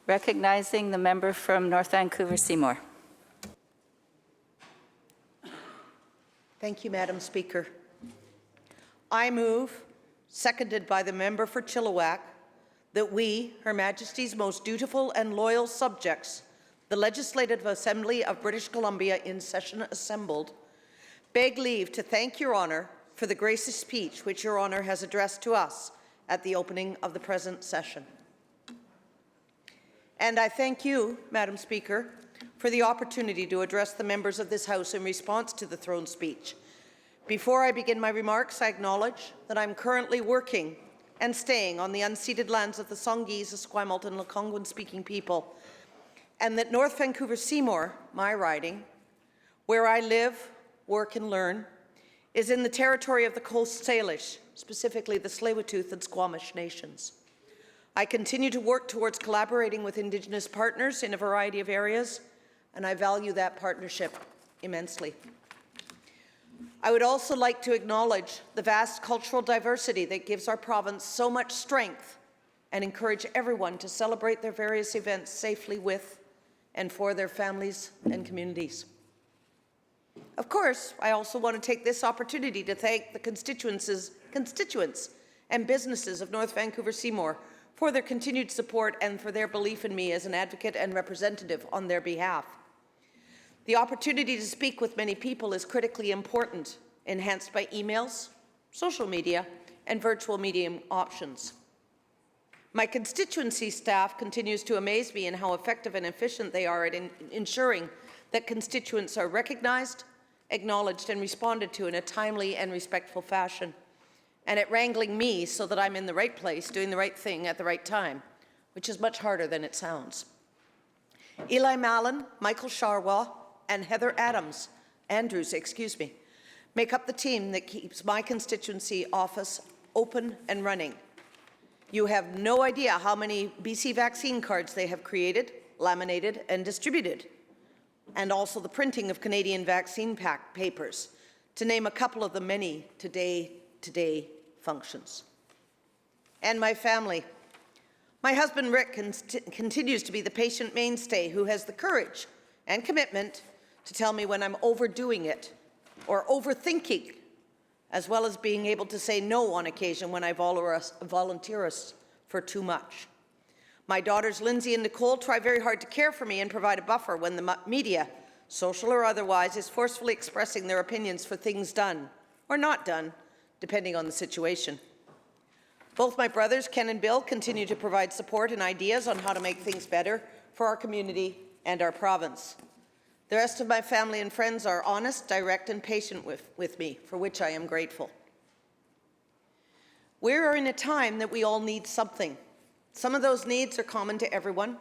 Recognizing the member from North Vancouver, Seymour. Thank you, Madam Speaker. I move, seconded by the member for Chilliwack, that we, Her Majesty's most dutiful and loyal subjects, the Legislative Assembly of British Columbia in session assembled, beg leave to thank Your Honour for the gracious speech which Your Honour has addressed to us at the opening of the present session. And I thank you, Madam Speaker, for the opportunity to address the members of this House in response to the throne speech. Before I begin my remarks, I acknowledge that I'm currently working and staying on the unceded lands of the Songhees, Esquimalt and Lekwungen-speaking people, and that North Vancouver Seymour, my riding, where I live, work and learn, is in the territory of the Coast Salish, specifically the Tsleil-Waututh and Squamish nations. I continue to work towards collaborating with Indigenous partners in a variety of areas, and I value that partnership immensely. I would also like to acknowledge the vast cultural diversity that gives our province so much strength and encourage everyone to celebrate their various events safely with and for their families and communities. Of course, I also want to take this opportunity to thank the constituents and businesses of North Vancouver Seymour for their continued support and for their belief in me as an advocate and representative on their behalf. The opportunity to speak with many people is critically important, enhanced by emails, social media, and virtual medium options. My constituency staff continues to amaze me in how effective and efficient they are at ensuring that constituents are recognized, acknowledged, and responded to in a timely and respectful fashion, and at wrangling me so that I'm in the right place, doing the right thing at the right time, which is much harder than it sounds. Eli Mallon, Michael Sharwa, and Heather Andrews, make up the team that keeps my constituency office open and running. You have no idea how many BC vaccine cards they have created, laminated, and distributed, and also the printing of Canadian vaccine papers, to name a couple of the many today functions. And my family. My husband Rick continues to be the patient mainstay who has the courage and commitment to tell me when I'm overdoing it or overthinking, as well as being able to say no on occasion when I volunteer for too much. My daughters Lindsay and Nicole try very hard to care for me and provide a buffer when the media, social or otherwise, is forcefully expressing their opinions for things done or not done, depending on the situation. Both my brothers, Ken and Bill, continue to provide support and ideas on how to make things better for our community and our province. The rest of my family and friends are honest, direct, and patient with me, for which I am grateful. We are in a time that we all need something. Some of those needs are common to everyone.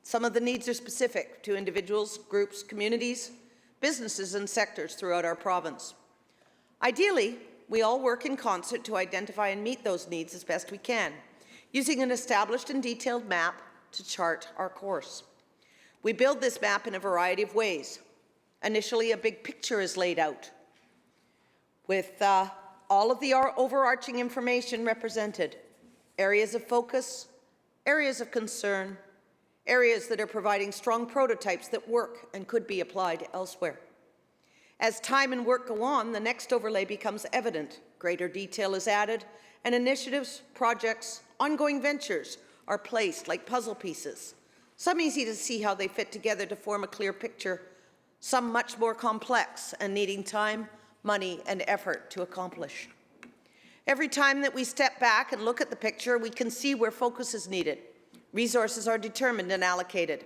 Some of the needs are specific to individuals, groups, communities, businesses, and sectors throughout our province. Ideally, we all work in concert to identify and meet those needs as best we can, using an established and detailed map to chart our course. We build this map in a variety of ways. Initially, a big picture is laid out with all of the overarching information represented, areas of focus, areas of concern, areas that are providing strong prototypes that work and could be applied elsewhere. As time and work go on, the next overlay becomes evident. Greater detail is added, and initiatives, projects, ongoing ventures are placed like puzzle pieces. Some easy to see how they fit together to form a clear picture, some much more complex and needing time, money, and effort to accomplish. Every time that we step back and look at the picture, we can see where focus is needed. Resources are determined and allocated.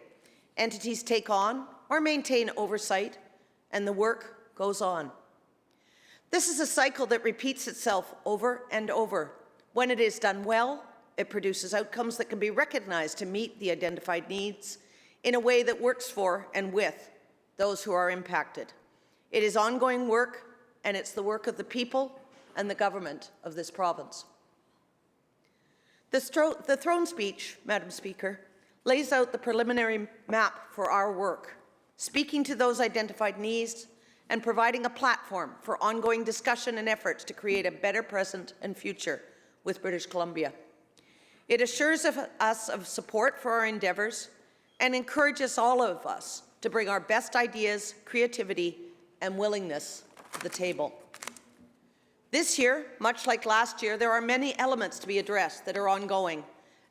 Entities take on or maintain oversight, and the work goes on. This is a cycle that repeats itself over and over. When it is done well, it produces outcomes that can be recognized to meet the identified needs in a way that works for and with those who are impacted. It is ongoing work, and it's the work of the people and the government of this province. The throne speech, Madam Speaker, lays out the preliminary map for our work, speaking to those identified needs and providing a platform for ongoing discussion and efforts to create a better present and future with British Columbia. It assures us of support for our endeavours and encourages all of us to bring our best ideas, creativity, and willingness to the table. This year, much like last year, there are many elements to be addressed that are ongoing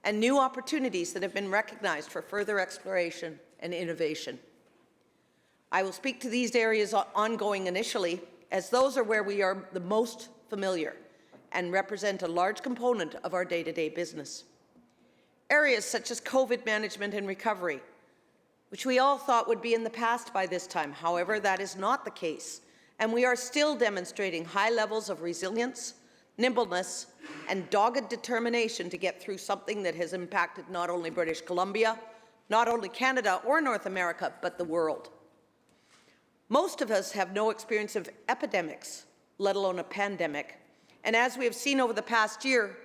and new opportunities that have been recognized for further exploration and innovation. I will speak to these areas ongoing initially, as those are where we are the most familiar and represent a large component of our day-to-day business. Areas such as COVID management and recovery, which we all thought would be in the past by this time. However, that is not the case, and we are still demonstrating high levels of resilience, nimbleness, and dogged determination to get through something that has impacted not only British Columbia, not only Canada or North America, but the world. Most of us have no experience of epidemics, let alone a pandemic. And as we have seen over the past year,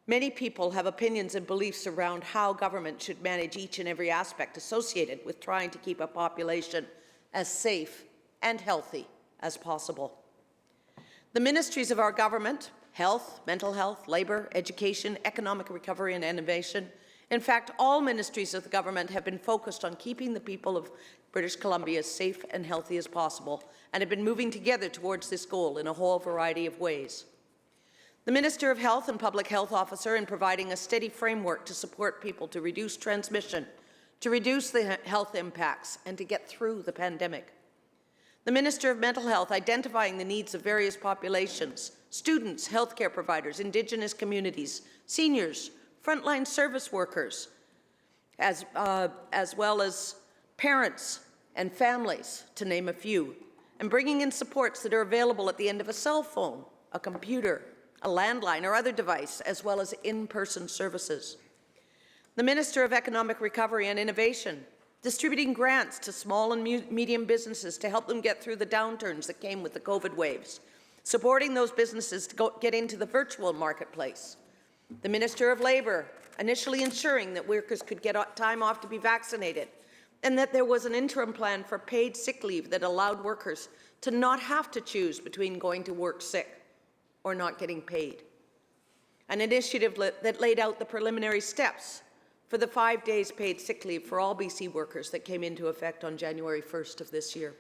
many people have opinions and beliefs around how government should manage each and every aspect associated with trying to keep a population as safe and healthy as possible. The ministries of our government, health, mental health, labour, education, economic recovery and innovation, in fact, all ministries of the government have been focused on keeping the people of British Columbia as safe and healthy as possible, and have been moving together towards this goal in a whole variety of ways. The Minister of Health and Public Health Officer in providing a steady framework to support people to reduce transmission, to reduce the health impacts, and to get through the pandemic. The Minister of Mental Health identifying the needs of various populations, students, healthcare providers, Indigenous communities, seniors, frontline service workers, as well as parents and families, to name a few, and bringing in supports that are available at the end of a cell phone, a computer, a landline, or other device, as well as in-person services. The Minister of Economic Recovery and Innovation, distributing grants to small and medium businesses to help them get through the downturns that came with the COVID waves, supporting those businesses to get into the virtual marketplace. The Minister of Labour, initially ensuring that workers could get time off to be vaccinated, and that there was an interim plan for paid sick leave that allowed workers to not have to choose between going to work sick or not getting paid. An initiative that laid out the preliminary steps for the 5 days paid sick leave for all BC workers that came into effect on January 1st of this year.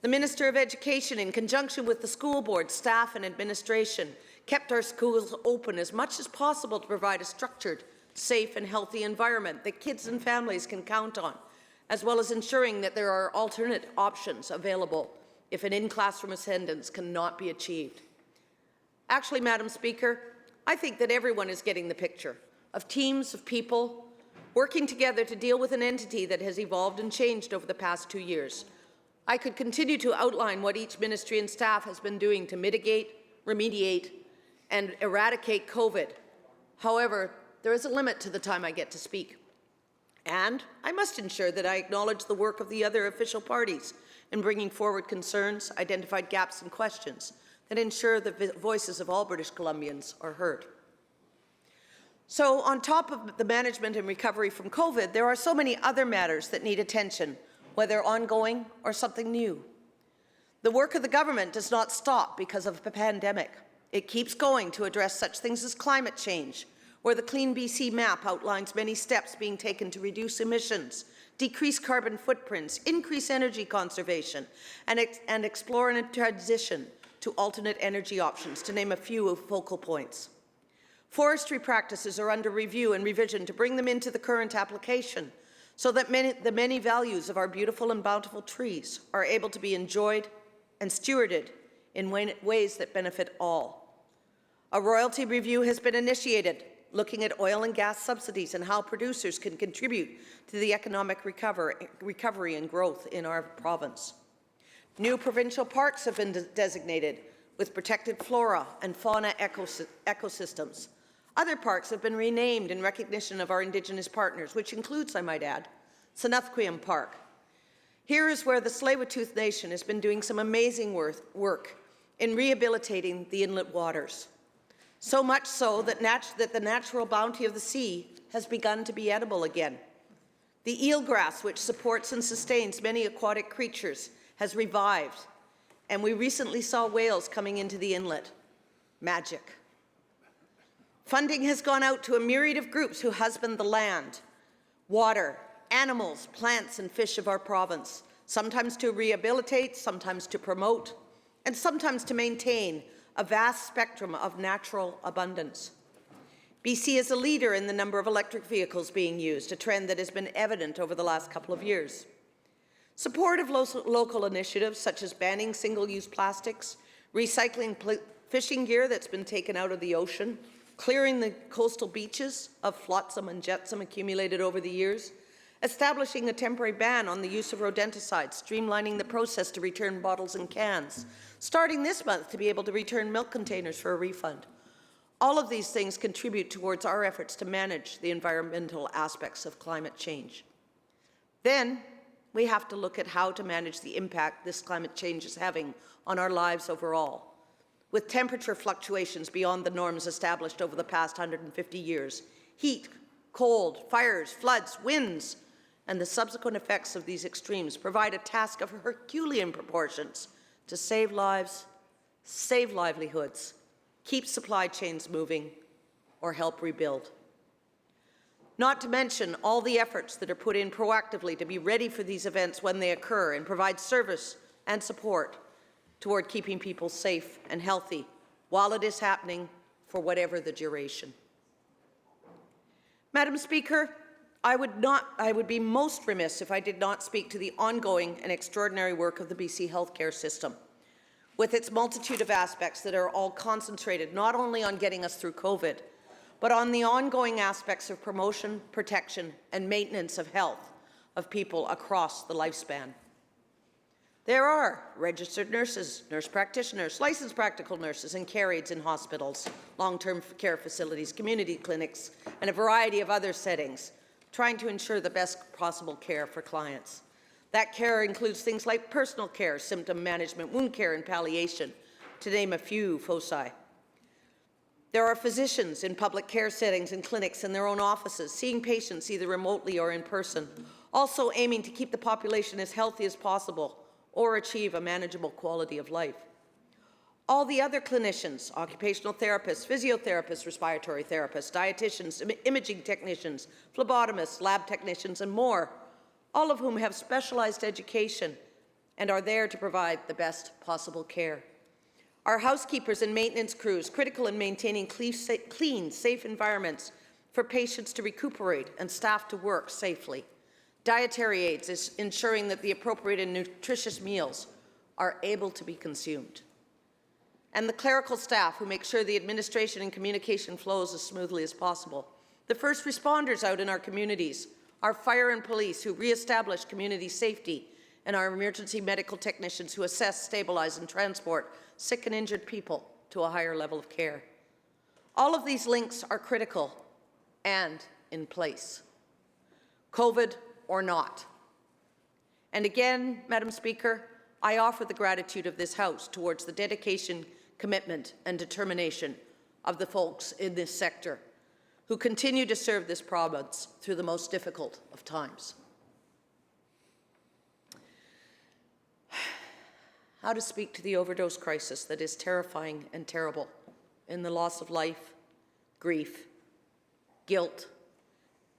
The Minister of Education, in conjunction with the school board, staff and administration, kept our schools open as much as possible to provide a structured, safe and healthy environment that kids and families can count on, as well as ensuring that there are alternate options available if an in-classroom attendance cannot be achieved. Actually, Madam Speaker, I think that everyone is getting the picture of teams of people working together to deal with an entity that has evolved and changed over the past 2 years. I could continue to outline what each ministry and staff has been doing to mitigate, remediate, and eradicate COVID. However, there is a limit to the time I get to speak. And I must ensure that I acknowledge the work of the other official parties in bringing forward concerns, identified gaps and questions that ensure the voices of all British Columbians are heard. So on top of the management and recovery from COVID, there are so many other matters that need attention, whether ongoing or something new. The work of the government does not stop because of the pandemic. It keeps going to address such things as climate change, where the Clean BC map outlines many steps being taken to reduce emissions, decrease carbon footprints, increase energy conservation, and explore a transition to alternate energy options, to name a few of focal points. Forestry practices are under review and revision to bring them into the current application so that the many values of our beautiful and bountiful trees are able to be enjoyed and stewarded in ways that benefit all. A royalty review has been initiated, looking at oil and gas subsidies and how producers can contribute to the economic recovery and growth in our province. New provincial parks have been designated with protected flora and fauna ecosystems. Other parks have been renamed in recognition of our Indigenous partners, which includes, I might add, Sanethquim Park. Here is where the Tsleil-Waututh Nation has been doing some amazing work in rehabilitating the inlet waters. So much so that the natural bounty of the sea has begun to be edible again. The eelgrass, which supports and sustains many aquatic creatures, has revived, and we recently saw whales coming into the inlet. Magic. Funding has gone out to a myriad of groups who husband the land, water, animals, plants, and fish of our province, sometimes to rehabilitate, sometimes to promote, and sometimes to maintain a vast spectrum of natural abundance. BC is a leader in the number of electric vehicles being used, a trend that has been evident over the last couple of years. Support of local initiatives such as banning single-use plastics, recycling fishing gear that's been taken out of the ocean, clearing the coastal beaches of flotsam and jetsam accumulated over the years, establishing a temporary ban on the use of rodenticides, streamlining the process to return bottles and cans, starting this month to be able to return milk containers for a refund. All of these things contribute towards our efforts to manage the environmental aspects of climate change. Then, we have to look at how to manage the impact this climate change is having on our lives overall. With temperature fluctuations beyond the norms established over the past 150 years, heat, cold, fires, floods, winds, and the subsequent effects of these extremes provide a task of Herculean proportions to save lives, save livelihoods, keep supply chains moving, or help rebuild. Not to mention all the efforts that are put in proactively to be ready for these events when they occur and provide service and support toward keeping people safe and healthy while it is happening for whatever the duration. Madam Speaker, I would be most remiss if I did not speak to the ongoing and extraordinary work of the BC healthcare system, with its multitude of aspects that are all concentrated not only on getting us through COVID, but on the ongoing aspects of promotion, protection, and maintenance of health of people across the lifespan. There are registered nurses, nurse practitioners, licensed practical nurses, and care aides in hospitals, long-term care facilities, community clinics, and a variety of other settings, trying to ensure the best possible care for clients. That care includes things like personal care, symptom management, wound care, and palliation, to name a few foci. There are physicians in public care settings and clinics in their own offices, seeing patients either remotely or in person, also aiming to keep the population as healthy as possible or achieve a manageable quality of life. All the other clinicians, occupational therapists, physiotherapists, respiratory therapists, dietitians, imaging technicians, phlebotomists, lab technicians, and more, all of whom have specialized education and are there to provide the best possible care. Our housekeepers and maintenance crews, critical in maintaining clean, safe environments for patients to recuperate and staff to work safely. Dietary aids is ensuring that the appropriate and nutritious meals are able to be consumed. And the clerical staff who make sure the administration and communication flows as smoothly as possible. The first responders out in our communities, our fire and police who re-establish community safety, and our emergency medical technicians who assess, stabilize, and transport sick and injured people to a higher level of care. All of these links are critical and in place, COVID or not. And again, Madam Speaker, I offer the gratitude of this House towards the dedication, commitment, and determination of the folks in this sector who continue to serve this province through the most difficult of times. How to speak to the overdose crisis that is terrifying and terrible in the loss of life, grief, guilt,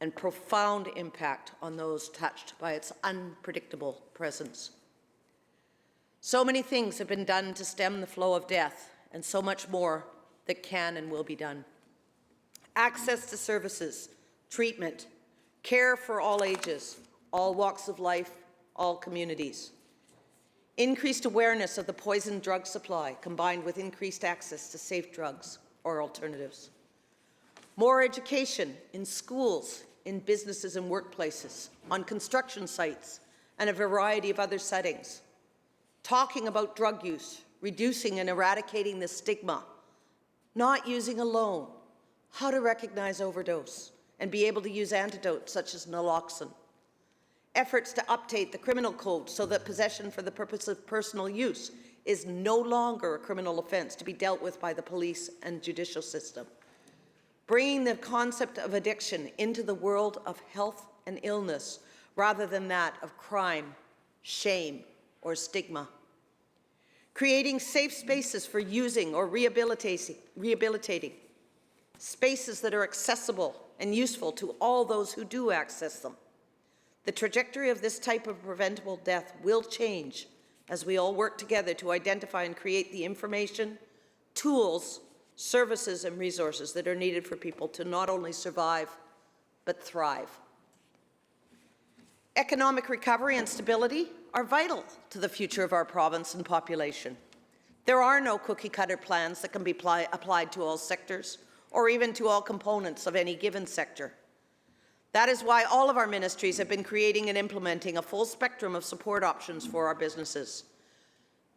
and profound impact on those touched by its unpredictable presence. So many things have been done to stem the flow of death, and so much more that can and will be done. Access to services, treatment, care for all ages, all walks of life, all communities. Increased awareness of the poison drug supply combined with increased access to safe drugs or alternatives. More education in schools, in businesses and workplaces, on construction sites, and a variety of other settings. Talking about drug use, reducing and eradicating the stigma, not using alone, how to recognize overdose, and be able to use antidotes such as naloxone. Efforts to update the criminal code so that possession for the purpose of personal use is no longer a criminal offence to be dealt with by the police and judicial system. Bringing the concept of addiction into the world of health and illness rather than that of crime, shame, or stigma. Creating safe spaces for using or rehabilitating. spaces that are accessible and useful to all those who do access them. The trajectory of this type of preventable death will change as we all work together to identify and create the information, tools, services, and resources that are needed for people to not only survive, but thrive. Economic recovery and stability are vital to the future of our province and population. There are no cookie-cutter plans that can be applied to all sectors or even to all components of any given sector. That is why all of our ministries have been creating and implementing a full spectrum of support options for our businesses.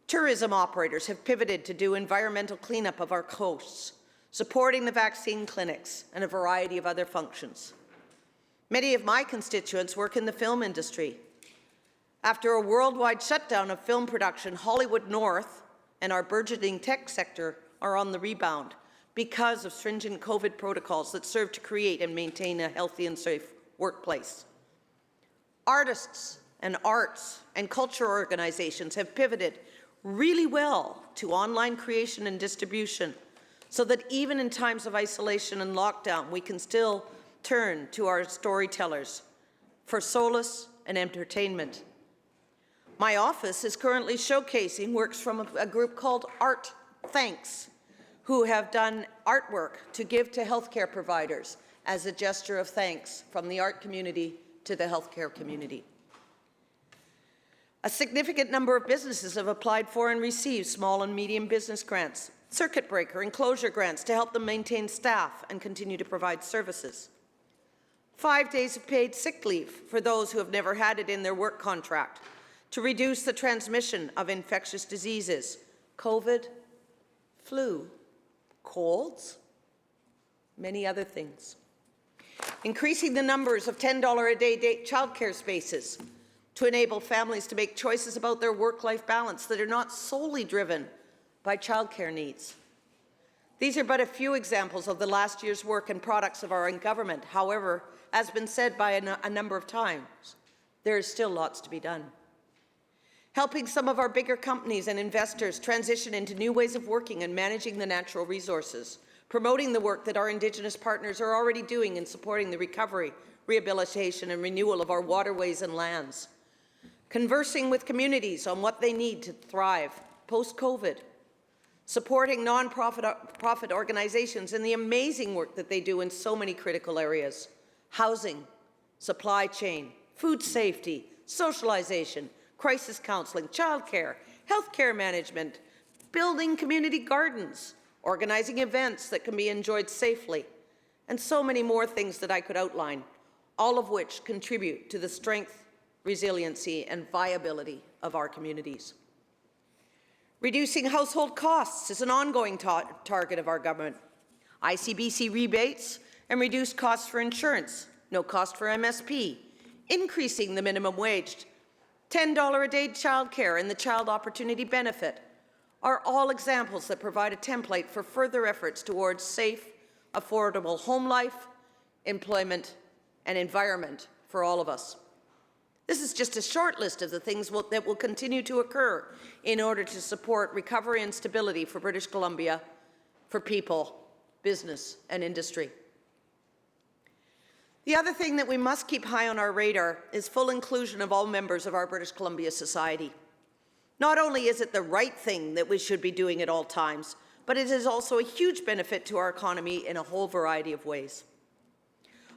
Tourism operators have pivoted to do environmental cleanup of our coasts, supporting the vaccine clinics and a variety of other functions. Many of my constituents work in the film industry. After a worldwide shutdown of film production, Hollywood North and our burgeoning tech sector are on the rebound because of stringent COVID protocols that serve to create and maintain a healthy and safe workplace. Artists and arts and culture organizations have pivoted really well to online creation and distribution so that even in times of isolation and lockdown, we can still turn to our storytellers for solace and entertainment. My office is currently showcasing works from a group called Art Thanks, who have done artwork to give to healthcare providers as a gesture of thanks from the art community to the healthcare community. A significant number of businesses have applied for and received small and medium business grants, circuit breaker and closure grants to help them maintain staff and continue to provide services. 5 days of paid sick leave for those who have never had it in their work contract to reduce the transmission of infectious diseases, COVID, flu, colds, many other things. Increasing the numbers of $10 a day childcare spaces to enable families to make choices about their work-life balance that are not solely driven by childcare needs. These are but a few examples of the last year's work and products of our own government. However, as been said by a number of times, there is still lots to be done. Helping some of our bigger companies and investors transition into new ways of working and managing the natural resources, promoting the work that our Indigenous partners are already doing in supporting the recovery, rehabilitation, and renewal of our waterways and lands. Conversing with communities on what they need to thrive post-COVID, supporting non-profit organizations in the amazing work that they do in so many critical areas: housing, supply chain, food safety, socialization, crisis counseling, childcare, healthcare management, building community gardens, organizing events that can be enjoyed safely, and so many more things that I could outline, all of which contribute to the strength, resiliency, and viability of our communities. Reducing household costs is an ongoing target of our government. ICBC rebates and reduced costs for insurance, no cost for MSP, increasing the minimum wage, $10 a day childcare, and the Child Opportunity Benefit are all examples that provide a template for further efforts towards safe, affordable home life, employment, and environment for all of us. This is just a short list of the things that will continue to occur in order to support recovery and stability for British Columbia, for people, business, and industry. The other thing that we must keep high on our radar is full inclusion of all members of our British Columbia society. Not only is it the right thing that we should be doing at all times, but it is also a huge benefit to our economy in a whole variety of ways.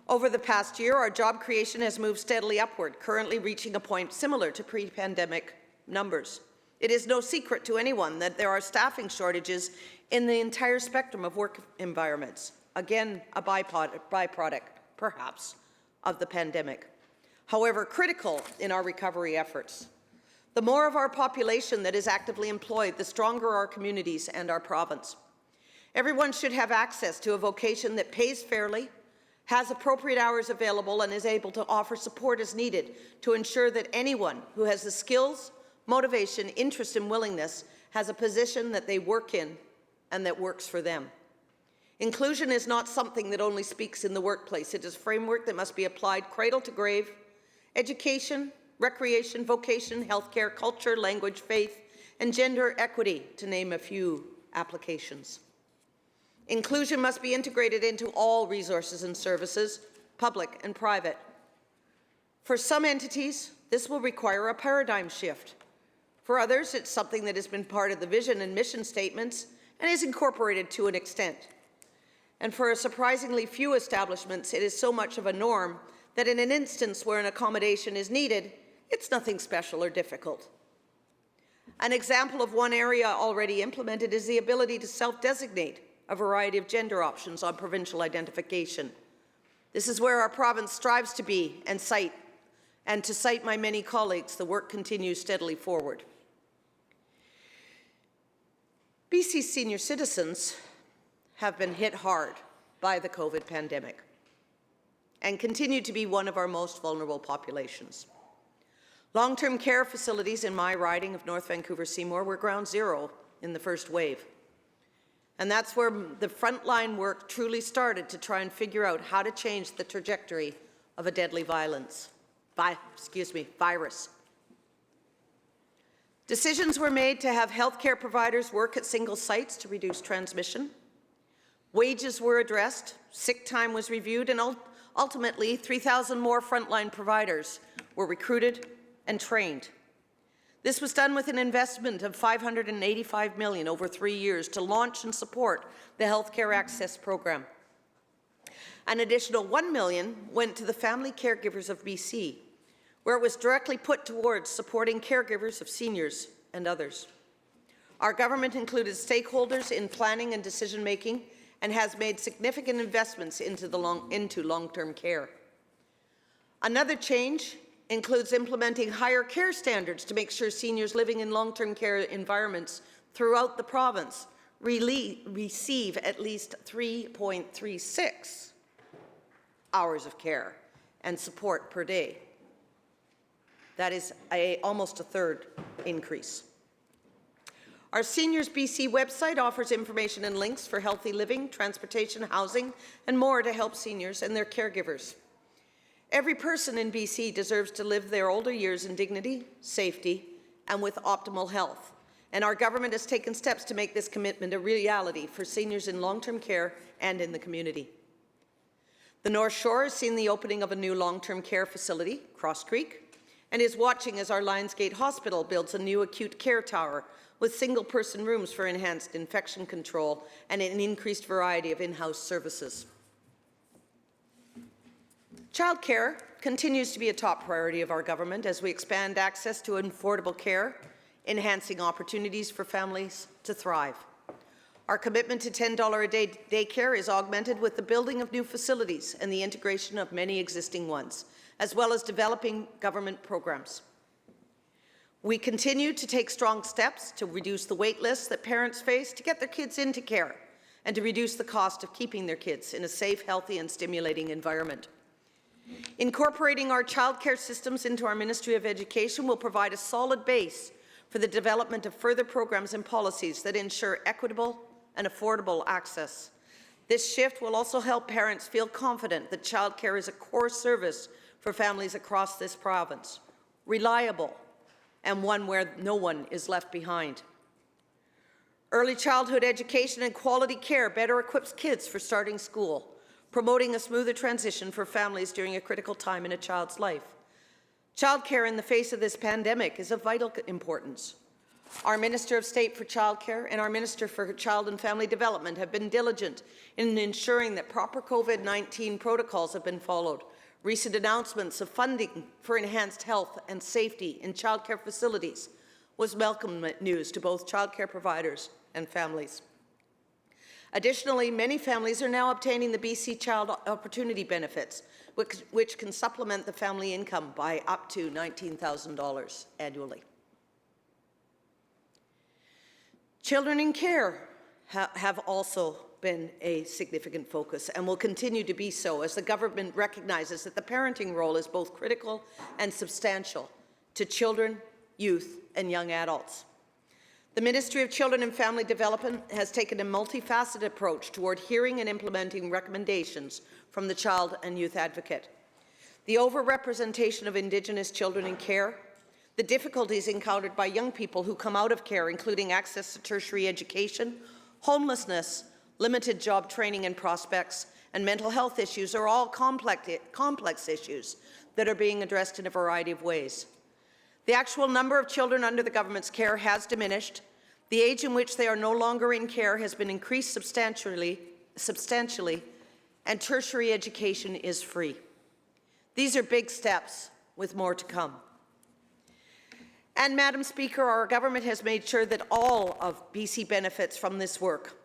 Over the past year, our job creation has moved steadily upward, currently reaching a point similar to pre-pandemic numbers. It is no secret to anyone that there are staffing shortages in the entire spectrum of work environments. Again, a byproduct, perhaps, of the pandemic. However, critical in our recovery efforts. The more of our population that is actively employed, the stronger our communities and our province. Everyone should have access to a vocation that pays fairly, has appropriate hours available, and is able to offer support as needed to ensure that anyone who has the skills, motivation, interest, and willingness has a position that they work in and that works for them. Inclusion is not something that only speaks in the workplace. It is a framework that must be applied cradle to grave. Education, recreation, vocation, healthcare, culture, language, faith, and gender equity, to name a few applications. Inclusion must be integrated into all resources and services, public and private. For some entities, this will require a paradigm shift. For others, it's something that has been part of the vision and mission statements and is incorporated to an extent. And for a surprisingly few establishments, it is so much of a norm that in an instance where an accommodation is needed, it's nothing special or difficult. An example of one area already implemented is the ability to self-designate a variety of gender options on provincial identification. This is where our province strives to be and to cite my many colleagues, the work continues steadily forward. BC's senior citizens have been hit hard by the COVID pandemic and continue to be one of our most vulnerable populations. Long-term care facilities in my riding of North Vancouver Seymour were ground zero in the first wave. And that's where the frontline work truly started to try and figure out how to change the trajectory of a deadly virus. Decisions were made to have healthcare providers work at single sites to reduce transmission. Wages were addressed, sick time was reviewed, and ultimately 3,000 more frontline providers were recruited and trained. This was done with an investment of $585 million over 3 years to launch and support the Healthcare Access Program. An additional $1 million went to the family caregivers of BC, where it was directly put towards supporting caregivers of seniors and others. Our government included stakeholders in planning and decision-making and has made significant investments into long-term care. Another change includes implementing higher care standards to make sure seniors living in long-term care environments throughout the province receive at least 3.36 hours of care and support per day. That is almost a third increase. Our Seniors BC website offers information and links for healthy living, transportation, housing, and more to help seniors and their caregivers. Every person in BC deserves to live their older years in dignity, safety, and with optimal health. And our government has taken steps to make this commitment a reality for seniors in long-term care and in the community. The North Shore has seen the opening of a new long-term care facility, Cross Creek, and is watching as our Lionsgate Hospital builds a new acute care tower with single-person rooms for enhanced infection control and an increased variety of in-house services. Childcare continues to be a top priority of our government as we expand access to affordable care, enhancing opportunities for families to thrive. Our commitment to $10 a day daycare is augmented with the building of new facilities and the integration of many existing ones, as well as developing government programs. We continue to take strong steps to reduce the wait lists that parents face to get their kids into care and to reduce the cost of keeping their kids in a safe, healthy, and stimulating environment. Incorporating our childcare systems into our Ministry of Education will provide a solid base for the development of further programs and policies that ensure equitable and affordable access. This shift will also help parents feel confident that childcare is a core service for families across this province, reliable, and one where no one is left behind. Early childhood education and quality care better equips kids for starting school, promoting a smoother transition for families during a critical time in a child's life. Childcare in the face of this pandemic is of vital importance. Our Minister of State for Childcare and our Minister for Child and Family Development have been diligent in ensuring that proper COVID-19 protocols have been followed. Recent announcements of funding for enhanced health and safety in childcare facilities was welcome news to both childcare providers and families. Additionally, many families are now obtaining the BC Child Opportunity Benefits, which can supplement the family income by up to $19,000 annually. Children in care have also been a significant focus and will continue to be so as the government recognizes that the parenting role is both critical and substantial to children, youth, and young adults. The Ministry of Children and Family Development has taken a multifaceted approach toward hearing and implementing recommendations from the Child and Youth Advocate. The overrepresentation of Indigenous children in care, the difficulties encountered by young people who come out of care, including access to tertiary education, homelessness, limited job training and prospects, and mental health issues are all complex issues that are being addressed in a variety of ways. The actual number of children under the government's care has diminished. The age in which they are no longer in care has been increased substantially, and tertiary education is free. These are big steps with more to come. And, Madam Speaker, our government has made sure that all of BC benefits from this work.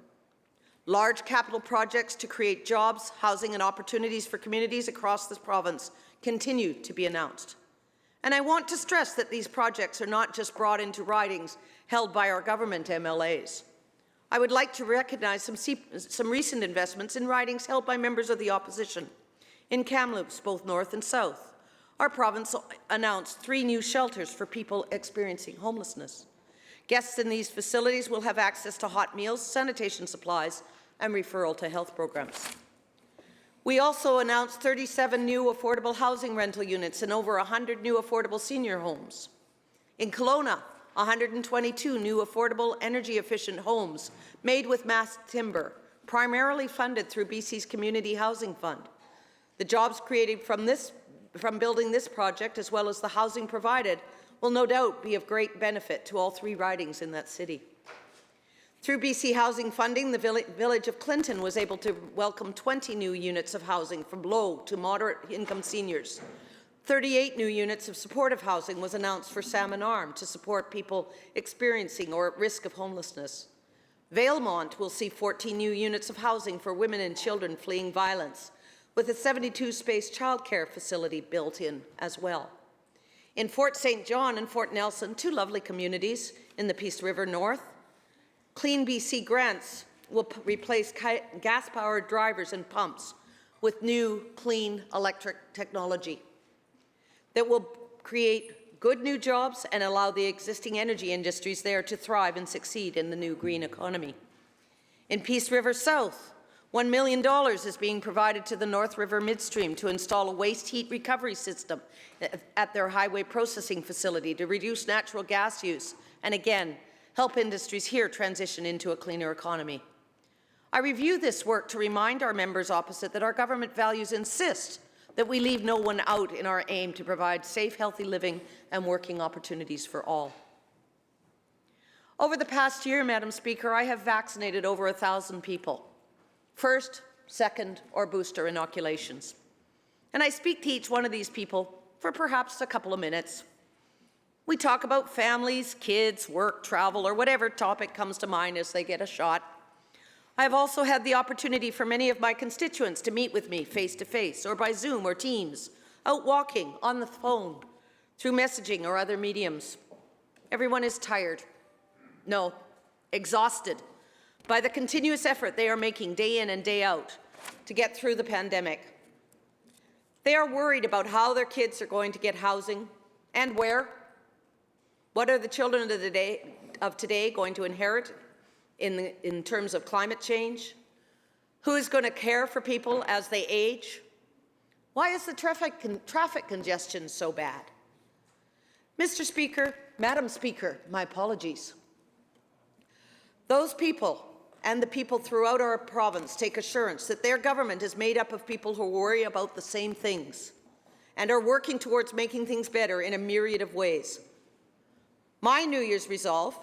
Large capital projects to create jobs, housing and opportunities for communities across this province continue to be announced. And I want to stress that these projects are not just brought into ridings held by our government MLAs. I would like to recognize some recent investments in ridings held by members of the opposition. In Kamloops, both north and south, our province announced 3 new shelters for people experiencing homelessness. Guests in these facilities will have access to hot meals, sanitation supplies, and referral to health programs. We also announced 37 new affordable housing rental units and over 100 new affordable senior homes. In Kelowna, 122 new affordable energy-efficient homes made with mass timber, primarily funded through BC's Community Housing Fund. The jobs created from building this project, as well as the housing provided, will no doubt be of great benefit to all 3 ridings in that city. Through BC Housing Funding, the village of Clinton was able to welcome 20 new units of housing from low to moderate income seniors. 38 new units of supportive housing was announced for Salmon Arm to support people experiencing or at risk of homelessness. Valemont will see 14 new units of housing for women and children fleeing violence, with a 72-space childcare facility built in as well. In Fort St. John and Fort Nelson, 2 lovely communities in the Peace River North, Clean BC grants will replace gas-powered drivers and pumps with new, clean electric technology that will create good new jobs and allow the existing energy industries there to thrive and succeed in the new green economy. In Peace River South, $1 million is being provided to the North River Midstream to install a waste heat recovery system at their highway processing facility to reduce natural gas use and, again, help industries here transition into a cleaner economy. I review this work to remind our members opposite that our government values insist that we leave no one out in our aim to provide safe, healthy living and working opportunities for all. Over the past year, Madam Speaker, I have vaccinated over 1,000 people. First, second, or booster inoculations. And I speak to each one of these people for perhaps a couple of minutes. We talk about families, kids, work, travel, or whatever topic comes to mind as they get a shot. I have also had the opportunity for many of my constituents to meet with me face-to-face or by Zoom or Teams, out walking, on the phone, through messaging or other mediums. Everyone is tired. No, exhausted by the continuous effort they are making day in and day out to get through the pandemic. They are worried about how their kids are going to get housing and where. What are the children of today going to inherit in terms of climate change? Who is going to care for people as they age? Why is the traffic congestion so bad? Mr. Speaker, Madam Speaker, my apologies. Those people and the people throughout our province take assurance that their government is made up of people who worry about the same things and are working towards making things better in a myriad of ways. My New Year's resolve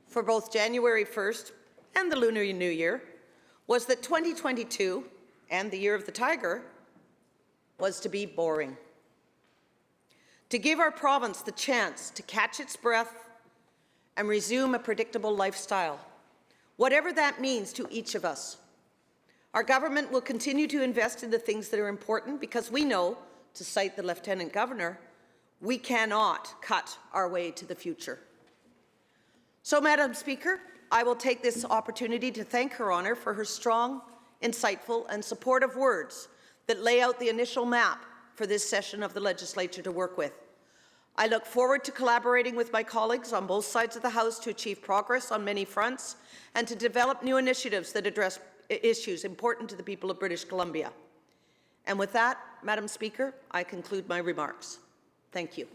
for both January 1st and the Lunar New Year was that 2022 and the Year of the Tiger was to be boring. To give our province the chance to catch its breath and resume a predictable lifestyle, whatever that means to each of us. Our government will continue to invest in the things that are important because we know, to cite the Lieutenant Governor, we cannot cut our way to the future. So, Madam Speaker, I will take this opportunity to thank Her Honour for her strong, insightful and supportive words that lay out the initial map for this session of the Legislature to work with. I look forward to collaborating with my colleagues on both sides of the House to achieve progress on many fronts and to develop new initiatives that address issues important to the people of British Columbia. And with that, Madam Speaker, I conclude my remarks. Thank you.